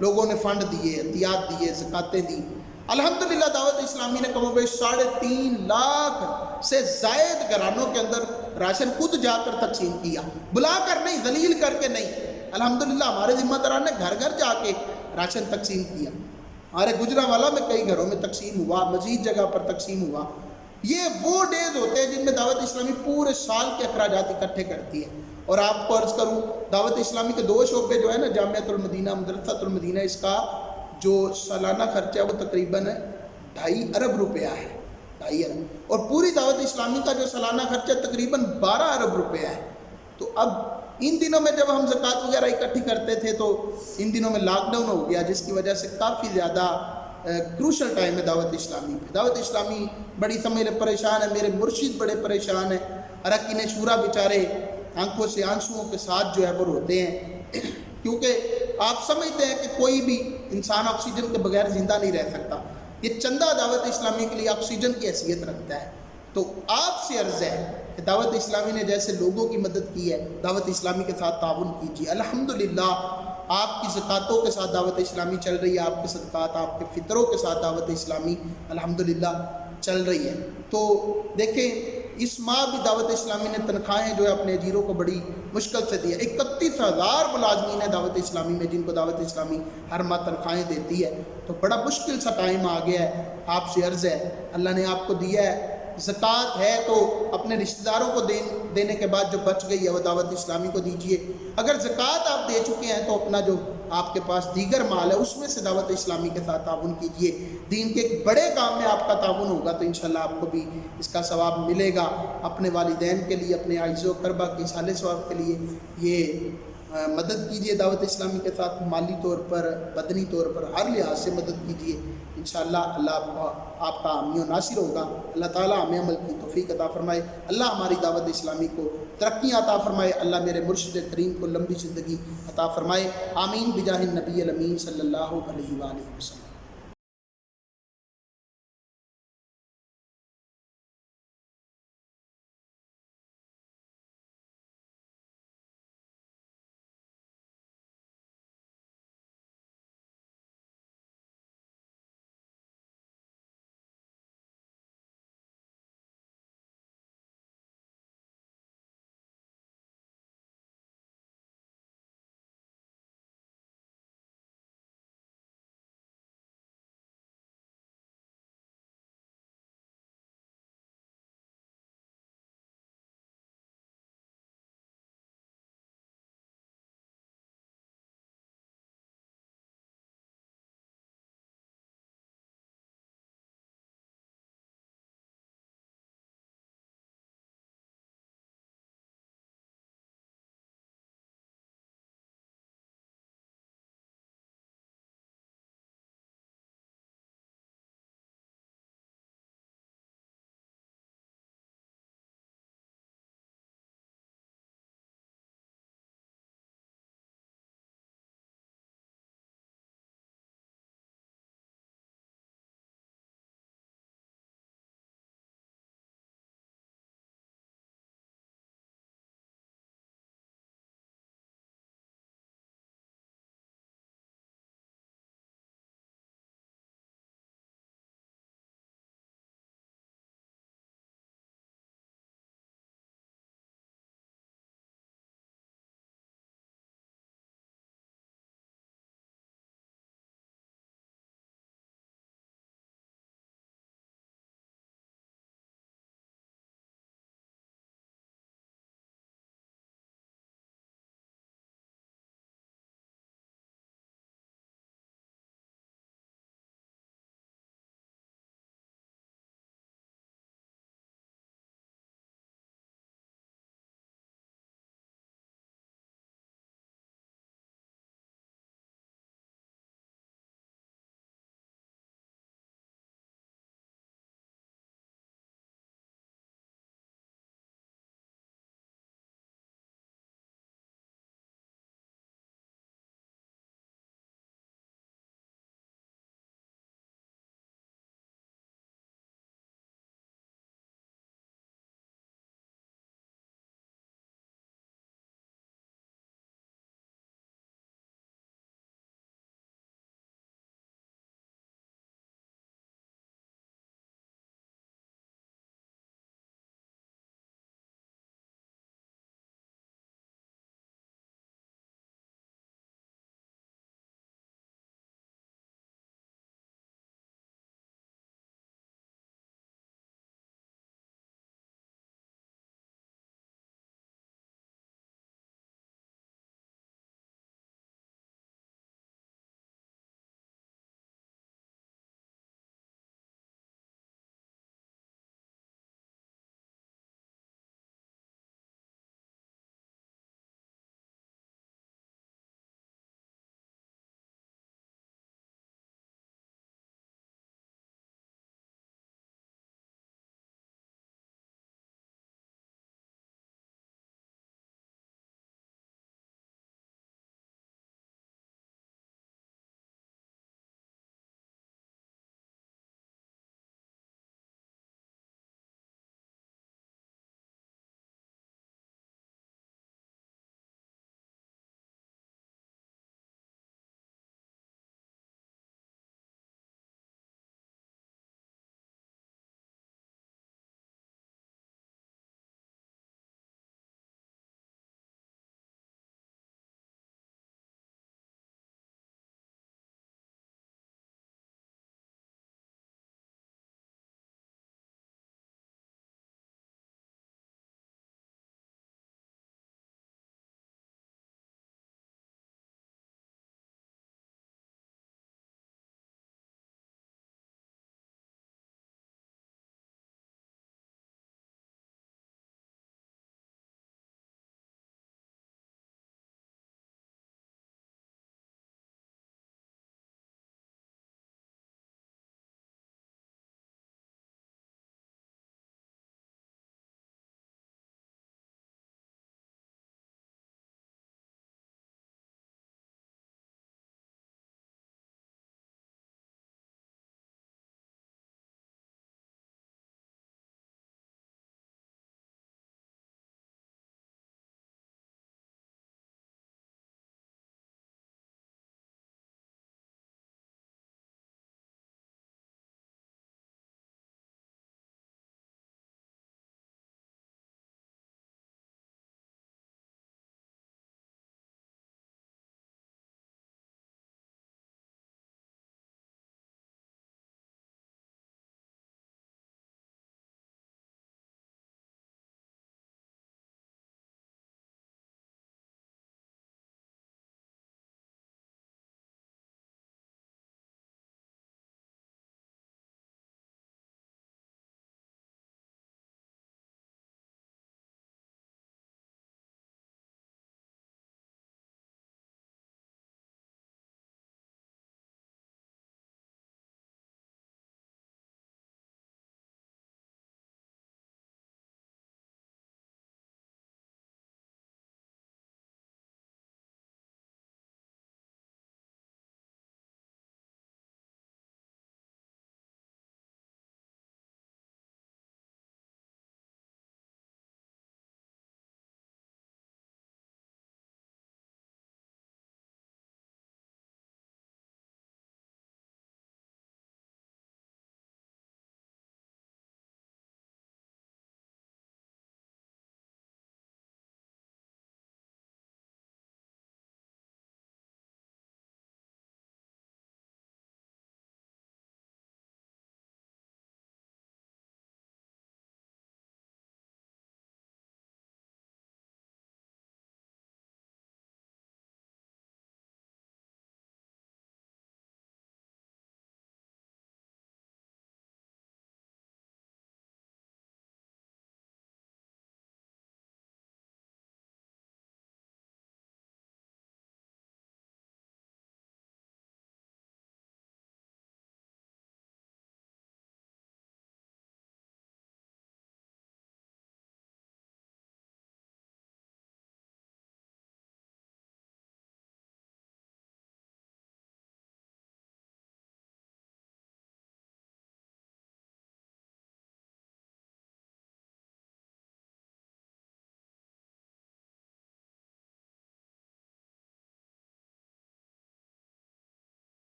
لوگوں نے فنڈ دیے، عطیات دیے، زکاتیں دی۔ الحمدللہ دعوت اسلامی نے کم و بیش 3.5 لاکھ سے زائد گھرانوں کے اندر راشن خود جا کر تقسیم کیا، بلا کر نہیں، ذلیل کر کے نہیں۔ الحمدللہ ہمارے ذمہ داران نے گھر گھر جا کے راشن تقسیم کیا۔ ہمارے گجرانوالہ میں کئی گھروں میں تقسیم ہوا، مزید جگہ پر تقسیم ہوا۔ یہ وہ ڈیز ہوتے ہیں جن میں دعوت اسلامی پورے سال کے اخراجات اکٹھے کرتی ہے۔ اور آپ کو عرض کروں، دعوت اسلامی کے 2 شعبے جو ہے نا، جامعۃ المدینہ، مدرسۃ المدینہ، اس کا جو سالانہ خرچہ ہے وہ تقریباً 2.5 ارب روپیہ ہے، 2.5 ارب، اور پوری دعوت اسلامی کا جو سالانہ خرچہ تقریباً 12 ارب روپیہ ہے۔ تو اب ان دنوں میں جب ہم زکوٰۃ وغیرہ اکٹھی کرتے تھے تو ان دنوں میں لاک ڈاؤن ہو گیا، جس کی وجہ سے کافی زیادہ کروشل ٹائم ہے دعوت اسلامی پہ۔ دعوت اسلامی بڑی سمجھ پریشان ہے، میرے مرشد بڑے پریشان ہیں، اراکین شورا بیچارے آنکھوں سے آنسوؤں کے ساتھ جو ہے وہ روتے ہیں، کیونکہ آپ سمجھتے ہیں کہ کوئی بھی انسان آکسیجن کے بغیر زندہ نہیں رہ سکتا۔ یہ چندہ دعوت اسلامی کے لیے آکسیجن کی حیثیت رکھتا ہے۔ تو آپ سے عرض ہے کہ دعوت اسلامی نے جیسے لوگوں کی مدد کی ہے، دعوت اسلامی کے ساتھ تعاون کیجیے۔ الحمدللہ آپ کی زکاتوں کے ساتھ دعوت اسلامی چل رہی ہے، آپ کے صدقات، آپ کے فطروں کے ساتھ دعوت اسلامی الحمدللہ چل رہی ہے۔ تو دیکھیں، اس ماہ بھی دعوت اسلامی نے تنخواہیں جو ہے اپنے اجیروں کو بڑی مشکل سے دی ہے۔ 31,000 ملازمین ہیں دعوت اسلامی میں، جن کو دعوت اسلامی ہر ماہ تنخواہیں دیتی ہے۔ تو بڑا مشکل سا ٹائم آ گیا ہے۔ آپ سے عرض ہے، اللہ نے آپ کو دیا ہے، زکوٰۃ ہے تو اپنے رشتہ داروں کو دینے کے بعد جو بچ گئی ہے وہ دعوت اسلامی کو دیجیے۔ اگر زکوٰۃ آپ دے چکے ہیں تو اپنا جو آپ کے پاس دیگر مال ہے اس میں سے دعوت اسلامی کے ساتھ تعاون کیجیے۔ دین کے ایک بڑے کام میں آپ کا تعاون ہوگا تو انشاءاللہ آپ کو بھی اس کا ثواب ملے گا۔ اپنے والدین کے لیے، اپنے عائز و اقربا کے صالح ثواب کے لیے یہ مدد کیجیے دعوت اسلامی کے ساتھ، مالی طور پر، بدنی طور پر، ہر لحاظ سے مدد کیجیے۔ انشاءاللہ اللہ آپ کا حامی و ناصر ہوگا۔ اللہ تعالیٰ ہمیں عمل کی توفیق عطا فرمائے۔ اللہ ہماری دعوت اسلامی کو ترقیاں عطا فرمائے۔ اللہ میرے مرشد کریم کو لمبی زندگی عطا فرمائے۔ آمین بجاہ النبی الامین صلی اللہ علیہ وآلہ وسلم۔